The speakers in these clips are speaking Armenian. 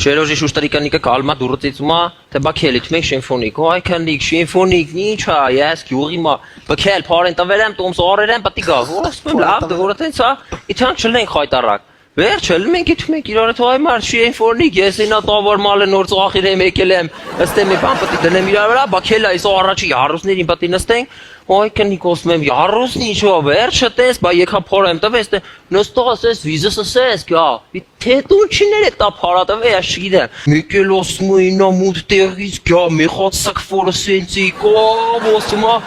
Շերոժի շուշտրիկանիկը կալմա դուրծիցումա, թե բակելի թմեք շիմֆոնիկ, այ քանիկ շիմֆոնիկ ինչ է, ես գյուղի մա, բակել փարեն տվերեմ, տոմս օրերեմ պատի գա, ոսպեմ լավ դուրը տենց է, իթանք չլենք խայտարակ։ Վերջը մենք իթմենք իրար թո այ մարդ շիմֆոնիկ, ես ինա տավոր մալը նոր ծախիր եմ եկել եմ, ըստ եմ բան պատի դնեմ իրար վրա, բակել այս առաջի հարուսներին պատի նստենք, այ քանիկ ասում եմ հարուսն ինչո վերջը տես, բա եկա փորեմ տվես, նստող ասես վիզս ասես, գա, թե դու չիներ է տա փարատվե աշիդը, մեկել ասում ինա մուտ տեղից գա, մեխացակ ֆորսենցի կոոսմա,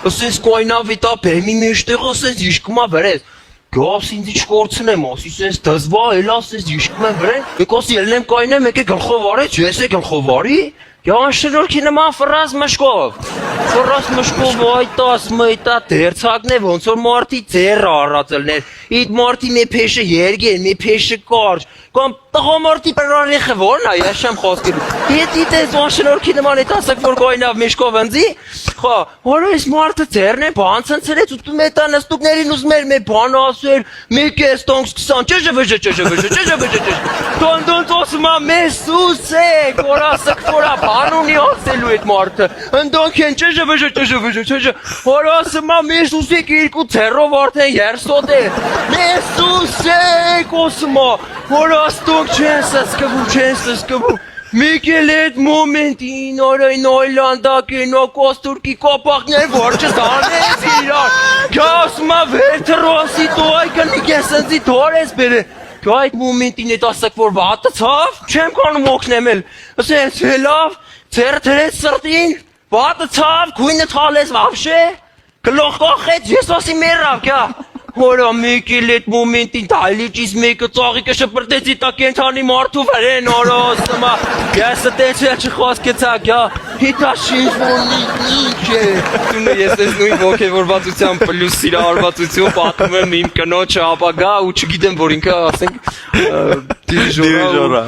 ասես կոյնա վիտա բեմի մեջտեղ ասես իշկումա վրես Գոս ինձ ինչ կորցնեմ, ասիս ես դզվա, էլ ասես իշկում եմ վրեն, եկոս ելնեմ կայնեմ, եկե գլխով արեց, ես է գլխով արի, Գյան շրորքի նման ֆրազ մշկով, այտաս մայտա դերցակն է, ոնց որ մարդի ձերը առածելներ, իդ մարդի մի փեշը երգեն, մի փեշը կարճ, կամ տղամարդի պրարիխը որն է, ես չեմ խոսքելու, իդ ես ոն շրորքի նման էտ ասակ, որ գոյնավ միշկով ընձի, խա, հորը ես մարդը ձերն է, բան ծնցրեց, ու մետա նստուկներին ուզում էր մե բան ասել, մեկ ես տոնքս 20, տոնդոնց ասում է մեզ սուսեք, որ ասակ որա բանունի ասելու էտ մարդը, ընդոնք են որ ասում է մեզ սուսեք երկու ձերով արդեն երսոտ է, մեզ սուսեք ասում է, որ աստոնք չեն սկվում, Միկել էդ մոմենտին արայն այլանդակեն ակոստուրկի կապակներ որ չզանես իրար, գասմա վերթրոսի տոայկն միգեսնձի թոր ես բերը, գա այդ մոմենտին էդ ասակ որ վատը ծավ, չեմ կանում ոգնեմ էլ, ասես հելավ, ծերը թրեց սրտին, վատը ծավ, գույնը թալես վավշե, գլող կախեց, ես ասի մերավ գա, Հորա մեկել էդ մոմենտին դայլիճիս մեկը ծաղիկը շպրտեցի տա կենթանի մարդու վրեն արոսմա, ես տենց էլ չխոսկեցա գա, հիտա շիմֆոնիկ ինչ է, Տունը ես ես նույն ոգևորվածության պլյուս սիրահարվածություն պատմում եմ իմ կնոջը ապագա ու չգիտեմ որ ինքը ասենք դիժորա